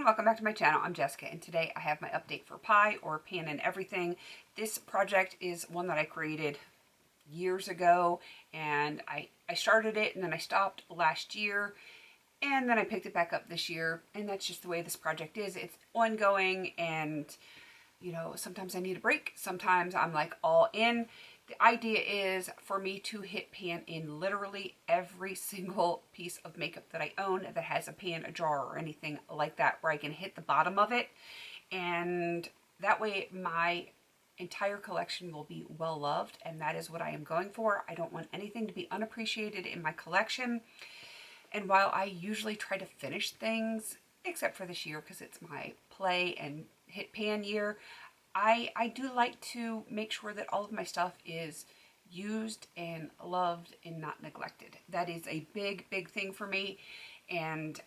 welcome back to my channel. I'm Jessica, and today I have my update for Pie, or Pan and Everything. This project is one that I created years ago, and I started it and then I stopped last year, and then I picked it back up this year, and that's just the way this project is. It's ongoing, and you know, sometimes I need a break, sometimes I'm like all in. The idea is for me to hit pan in literally every single piece of makeup that I own that has a pan, a jar, or anything like that, where I can hit the bottom of it. And that way my entire collection will be well loved, and that is what I am going for. I don't want anything to be unappreciated in my collection. And while I usually try to finish things, except for this year because it's my play and hit pan year, I do like to make sure that all of my stuff is used and loved and not neglected. That is a big, big thing for me, and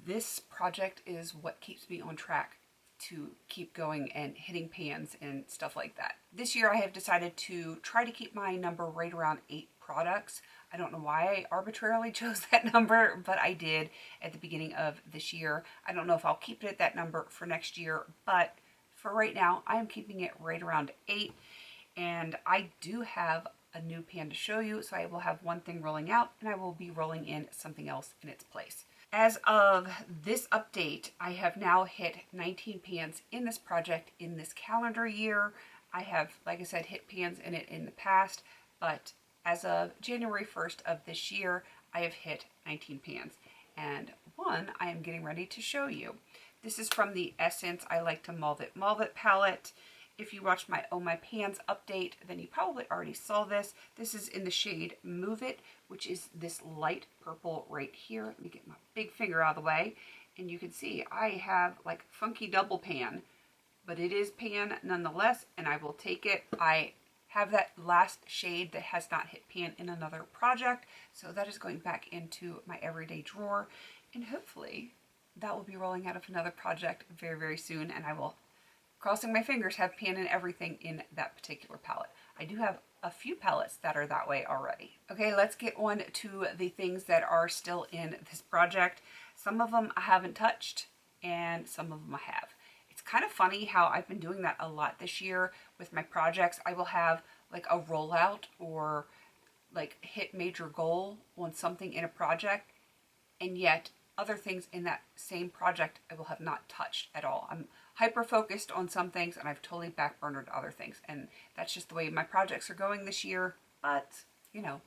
this project is what keeps me on track to keep going and hitting pans and stuff like that. This year I have decided to try to keep my number right around 8 products. I don't know why I arbitrarily chose that number, but I did at the beginning of this year. I don't know if I'll keep it at that number for next year, but for right now, I am keeping it right around 8, and I do have a new pan to show you, so I will have one thing rolling out, and I will be rolling in something else in its place. As of this update, I have now hit 19 pans in this project in this calendar year. I have, like I said, hit pans in it in the past, but as of January 1st of this year, I have hit 19 pans, and one I am getting ready to show you. This is from the Essence I Like to Mauve It palette. If you watched my Oh My Pans update, then you probably already saw this. This is in the shade Move It, which is this light purple right here. Let me get my big finger out of the way. And you can see I have like funky double pan, but it is pan nonetheless, and I will take it. I have that last shade that has not hit pan in another project, so that is going back into my everyday drawer, and hopefully that will be rolling out of another project very, very soon, and I will, crossing my fingers, have pan and everything in that particular palette. I do have a few palettes that are that way already. Okay, let's get on to the things that are still in this project. Some of them I haven't touched, and some of them I have. It's kind of funny how I've been doing that a lot this year with my projects. I will have like a rollout or like hit major goal on something in a project, and yet other things in that same project I will have not touched at all. I'm hyper focused on some things and I've totally backburnered other things, and that's just the way my projects are going this year. But you know,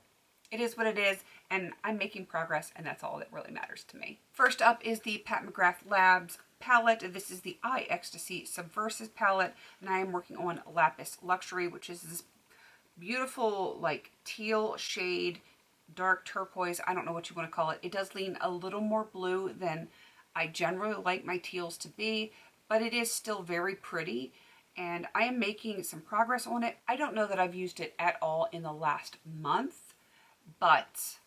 it is what it is, and I'm making progress, and that's all that really matters to me. First up is the Pat McGrath Labs palette. This is the Eye Ecstasy Subversive palette, and I am working on Lapis Luxury, which is this beautiful like teal shade, dark turquoise, I don't know what you want to call it. It does lean a little more blue than I generally like my teals to be, but it is still very pretty, and I am making some progress on it. I don't know that I've used it at all in the last month, but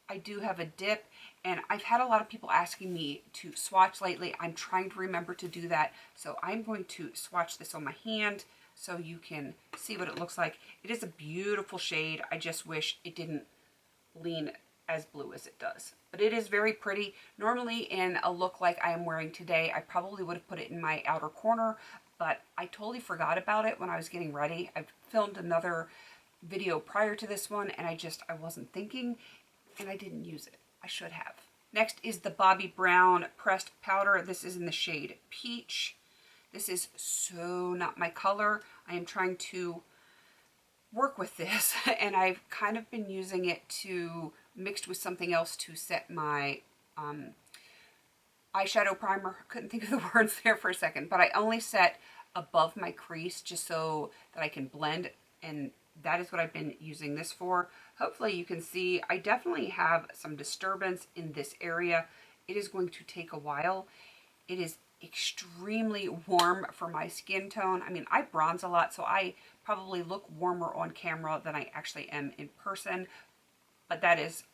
I do have a dip, and I've had a lot of people asking me to swatch lately. I'm trying to remember to do that, so I'm going to swatch this on my hand so you can see what it looks like. It is a beautiful shade. I just wish it didn't lean as blue as it does, but it is very pretty. Normally in a look like I am wearing today, I probably would have put it in my outer corner, but I totally forgot about it when I was getting ready. I filmed another video prior to this one, and I wasn't thinking, and I didn't use it. I should have. Next is the Bobbi Brown pressed powder. This is in the shade Peach. This is so not my color. I am trying to work with this, and I've kind of been using it to mixed with something else to set my eyeshadow primer. Couldn't think of the words there for a second, but I only set above my crease just so that I can blend, and that is what I've been using this for. Hopefully you can see I definitely have some disturbance in this area. It is going to take a while. It is extremely warm for my skin tone. I mean, I bronze a lot, so I probably look warmer on camera than I actually am in person, but that is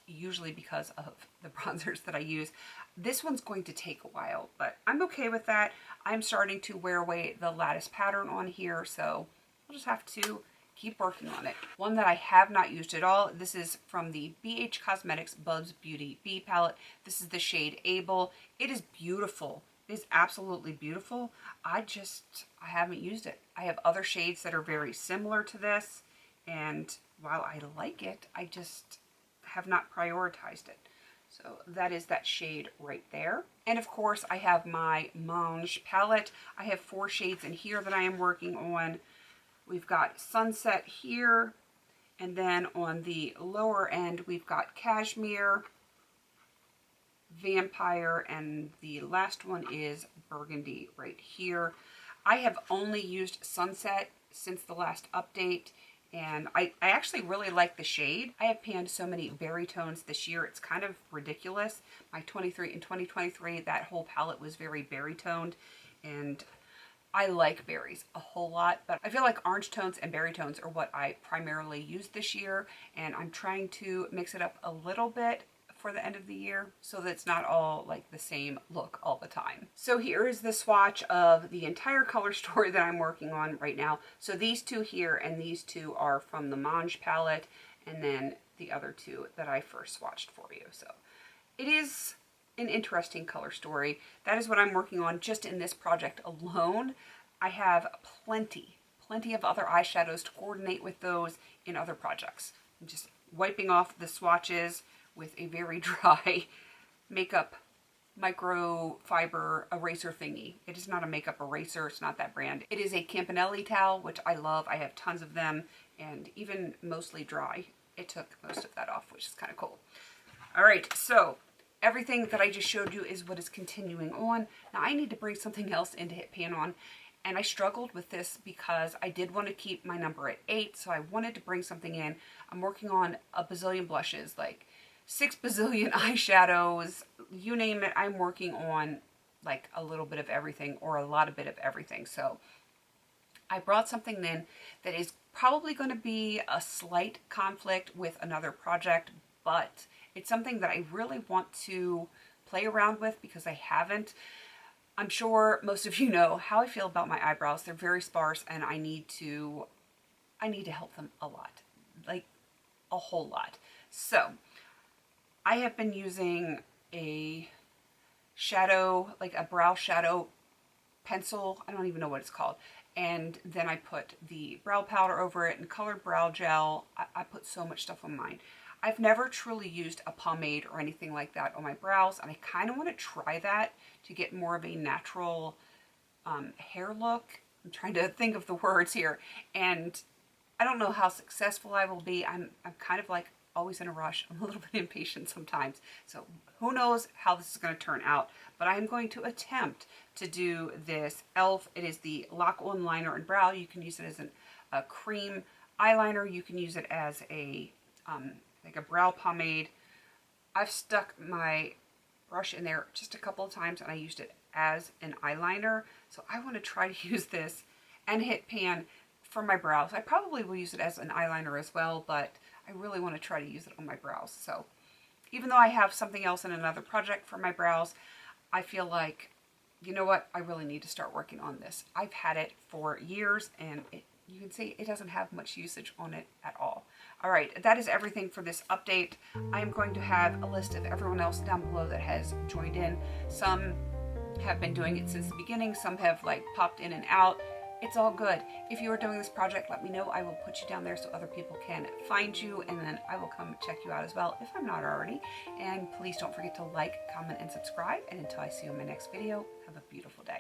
usually because of the bronzers that I use. This one's going to take a while, but I'm okay with that. I'm starting to wear away the lattice pattern on here, so I'll just have to keep working on it. One that I have not used at all, this is from the BH Cosmetics Buzz Beauty B palette. This is the shade Able. It is beautiful It is absolutely beautiful. I haven't used it. I have other shades that are very similar to this, and while I like it, I just have not prioritized it. So that is that shade right there. And of course, I have my Mange palette. I have 4 shades in here that I am working on. We've got Sunset here, and then on the lower end, we've got Cashmere, Vampire, and the last one is Burgundy right here. I have only used Sunset since the last update, and I actually really like the shade. I have panned so many berry tones this year, it's kind of ridiculous. My 2023, that whole palette was very berry toned, and I like berries a whole lot, but I feel like orange tones and berry tones are what I primarily used this year, and I'm trying to mix it up a little bit for the end of the year so that it's not all like the same look all the time. So here is the swatch of the entire color story that I'm working on right now. So these 2 here and these 2 are from the Mange palette, and then the other 2 that I first swatched for you. So it is an interesting color story. That is what I'm working on just in this project alone. I have plenty of other eyeshadows to coordinate with those in other projects. I'm just wiping off the swatches with a very dry makeup microfiber eraser thingy. It is not a makeup eraser, it's not that brand. It is a Campanelli towel, which I love. I have tons of them, and even mostly dry. It took most of that off, which is kind of cool. All right, so everything that I just showed you is what is continuing on. Now I need to bring something else in to hit pan on, and I struggled with this because I did want to keep my number at 8, so I wanted to bring something in. I'm working on a bazillion blushes, like 6 bazillion eyeshadows, you name it. I'm working on like a little bit of everything or a lot of bit of everything. So I brought something in that is probably going to be a slight conflict with another project, but it's something that I really want to play around with because I haven't. I'm sure most of you know how I feel about my eyebrows. They're very sparse, and I need to help them a lot, like a whole lot. So I have been using a shadow, like a brow shadow pencil. I don't even know what it's called. And then I put the brow powder over it and colored brow gel. I put so much stuff on mine. I've never truly used a pomade or anything like that on my brows, and I kind of want to try that to get more of a natural hair look. I'm trying to think of the words here, and I don't know how successful I will be. I'm kind of like always in a rush. I'm a little bit impatient sometimes. So who knows how this is going to turn out, but I'm going to attempt to do this e.l.f. It is the Lock On Liner and Brow. You can use it as a cream eyeliner. You can use it as a like a brow pomade. I've stuck my brush in there just a couple of times and I used it as an eyeliner. So I want to try to use this and hit pan for my brows. I probably will use it as an eyeliner as well, but I really want to try to use it on my brows. So even though I have something else in another project for my brows, I feel like, you know what, I really need to start working on this. I've had it for years and you can see it doesn't have much usage on it at all. All right, that is everything for this update. I'm going to have a list of everyone else down below that has joined in. Some have been doing it since the beginning. Some have like popped in and out. It's all good. If you are doing this project, let me know. I will put you down there so other people can find you, and then I will come check you out as well if I'm not already. And please don't forget to like, comment, and subscribe. And until I see you in my next video, have a beautiful day.